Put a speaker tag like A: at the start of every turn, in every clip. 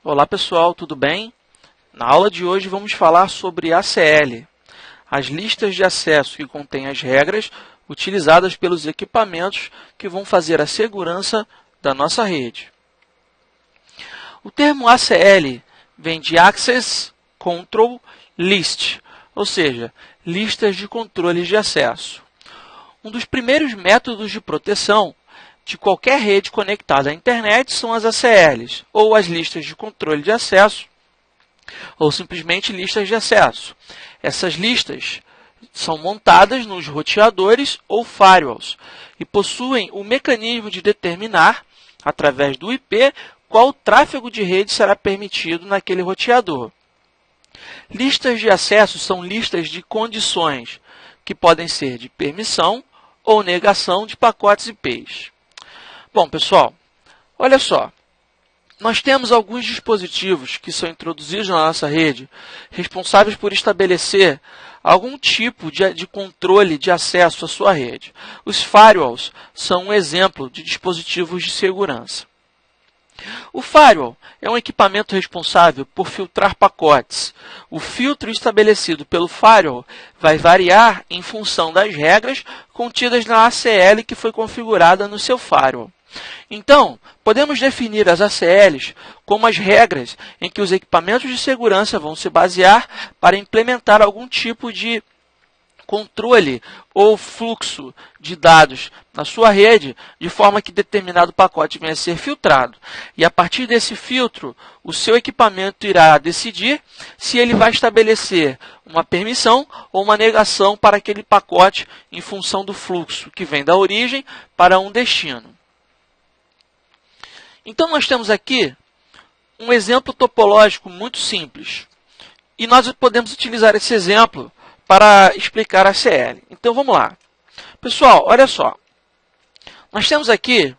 A: Olá pessoal, tudo bem? Na aula de hoje vamos falar sobre ACL, as listas de acesso que contêm as regras utilizadas pelos equipamentos que vão fazer a segurança da nossa rede. O termo ACL vem de Access Control List, ou seja, listas de controles de acesso. Um dos primeiros métodos de proteção de qualquer rede conectada à internet são as ACLs, ou as listas de controle de acesso, ou simplesmente listas de acesso. Essas listas são montadas nos roteadores ou firewalls e possuem o mecanismo de determinar, através do IP, qual tráfego de rede será permitido naquele roteador. Listas de acesso são listas de condições, que podem ser de permissão ou negação de pacotes IPs. Bom, pessoal, olha só. Nós temos alguns dispositivos que são introduzidos na nossa rede, responsáveis por estabelecer algum tipo de controle de acesso à sua rede. Os firewalls são um exemplo de dispositivos de segurança. O firewall é um equipamento responsável por filtrar pacotes. O filtro estabelecido pelo firewall vai variar em função das regras contidas na ACL que foi configurada no seu firewall. Então, podemos definir as ACLs como as regras em que os equipamentos de segurança vão se basear para implementar algum tipo de controle ou fluxo de dados na sua rede, de forma que determinado pacote venha a ser filtrado. E a partir desse filtro, o seu equipamento irá decidir se ele vai estabelecer uma permissão ou uma negação para aquele pacote em função do fluxo que vem da origem para um destino. Então, nós temos aqui um exemplo topológico muito simples. E nós podemos utilizar esse exemplo para explicar a ACL. Então, vamos lá. Pessoal, olha só. Nós temos aqui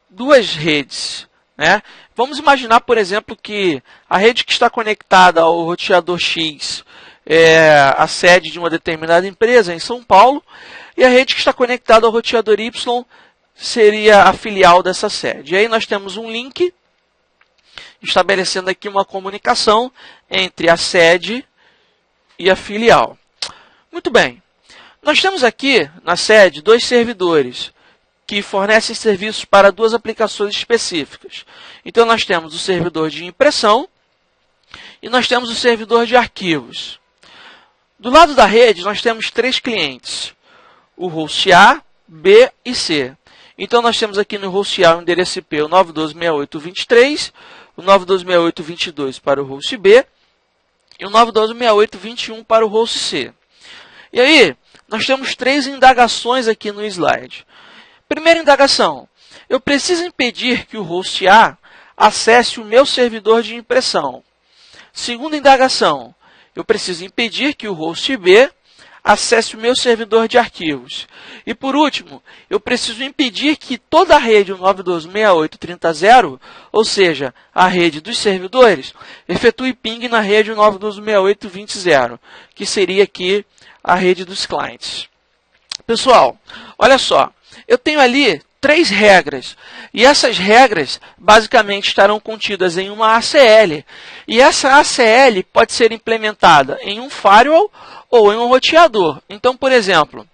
A: duas redes, né? Vamos imaginar, por exemplo, que a rede que está conectada ao roteador X é a sede de uma determinada empresa em São Paulo, e a rede que está conectada ao roteador Y seria a filial dessa sede. E aí nós temos um link estabelecendo aqui uma comunicação entre a sede e a filial. Muito bem. Nós temos aqui na sede dois servidores que fornecem serviços para duas aplicações específicas. Então nós temos o servidor de impressão e nós temos o servidor de arquivos. Do lado da rede nós temos três clientes, o host A, B e C. Então, nós temos aqui no host A o endereço IP o 92.68.23, o 92.68.22 para o host B e o 92.68.21 para o host C. E aí, nós temos três indagações aqui no slide. Primeira indagação, eu preciso impedir que o host A acesse o meu servidor de impressão. Segunda indagação, eu preciso impedir que o host B acesse o meu servidor de arquivos. E por último, eu preciso impedir que toda a rede 92.68.30.0, ou seja, a rede dos servidores, efetue ping na rede 92.68.20.0, que seria aqui a rede dos clientes. Pessoal, olha só, eu tenho ali três regras, e essas regras basicamente estarão contidas em uma ACL, e essa ACL pode ser implementada em um firewall ou em um roteador. Então, por exemplo,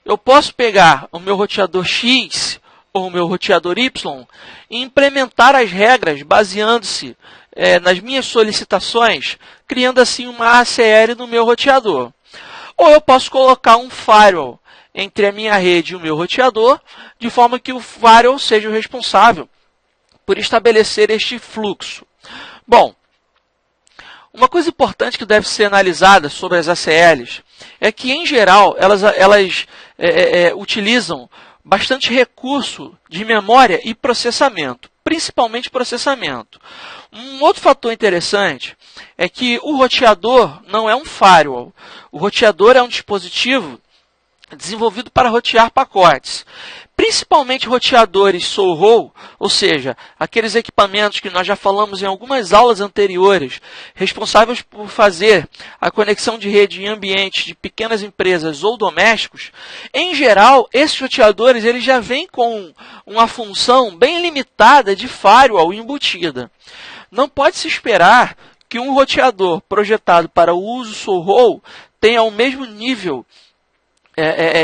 A: eu posso pegar o meu roteador X ou o meu roteador Y e implementar as regras baseando-se nas minhas solicitações, criando assim uma ACL no meu roteador. Ou eu posso colocar um firewall entre a minha rede e o meu roteador, de forma que o firewall seja o responsável por estabelecer este fluxo. Bom, uma coisa importante que deve ser analisada sobre as ACLs é que, em geral, elas utilizam bastante recurso de memória e processamento, principalmente processamento. Um outro fator interessante é que o roteador não é um firewall. O roteador é um dispositivo desenvolvido para rotear pacotes. principalmente roteadores SOHO, ou seja, aqueles equipamentos que nós já falamos em algumas aulas anteriores, responsáveis por fazer a conexão de rede em ambientes de pequenas empresas ou domésticos, em geral, esses roteadores eles já vêm com uma função bem limitada de firewall embutida. Não pode se esperar que um roteador projetado para o uso SOHO tenha o mesmo nível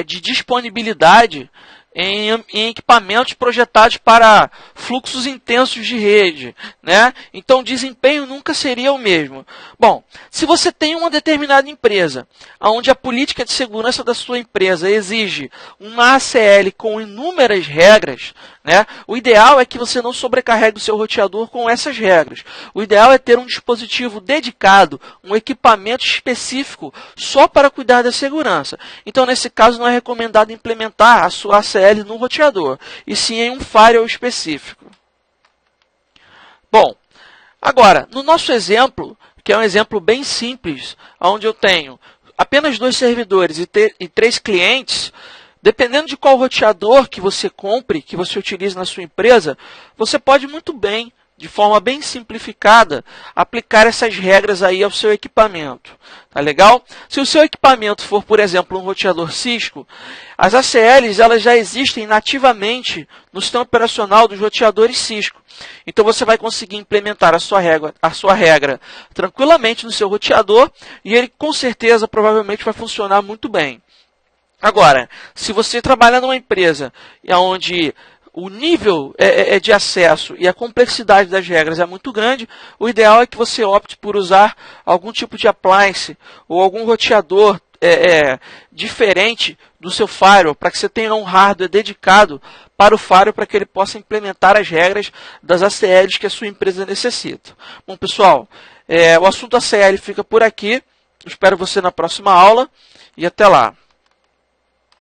A: de disponibilidade em equipamentos projetados para fluxos intensos de rede, né? Então, o desempenho nunca seria o mesmo. Bom, se você tem uma determinada empresa, onde a política de segurança da sua empresa exige uma ACL com inúmeras regras, né? O ideal é que você não sobrecarregue o seu roteador com essas regras. O ideal é ter um dispositivo dedicado, um equipamento específico só para cuidar da segurança. Então, nesse caso, não é recomendado implementar a sua ACL no roteador, e sim em um firewall específico. Bom, agora, no nosso exemplo, que é um exemplo bem simples, onde eu tenho apenas 2 servidores e 3 clientes, dependendo de qual roteador que você compre, que você utilize na sua empresa, você pode muito bem, de forma bem simplificada, aplicar essas regras aí ao seu equipamento. Tá legal? Se o seu equipamento for, por exemplo, um roteador Cisco, as ACLs elas já existem nativamente no sistema operacional dos roteadores Cisco. Então você vai conseguir implementar a sua regra tranquilamente no seu roteador e ele com certeza, provavelmente, vai funcionar muito bem. Agora, se você trabalha numa empresa onde o nível de acesso e a complexidade das regras é muito grande, o ideal é que você opte por usar algum tipo de appliance ou algum roteador diferente do seu firewall, para que você tenha um hardware dedicado para o firewall, para que ele possa implementar as regras das ACLs que a sua empresa necessita. Bom, pessoal, o assunto ACL fica por aqui. Espero você na próxima aula e até lá.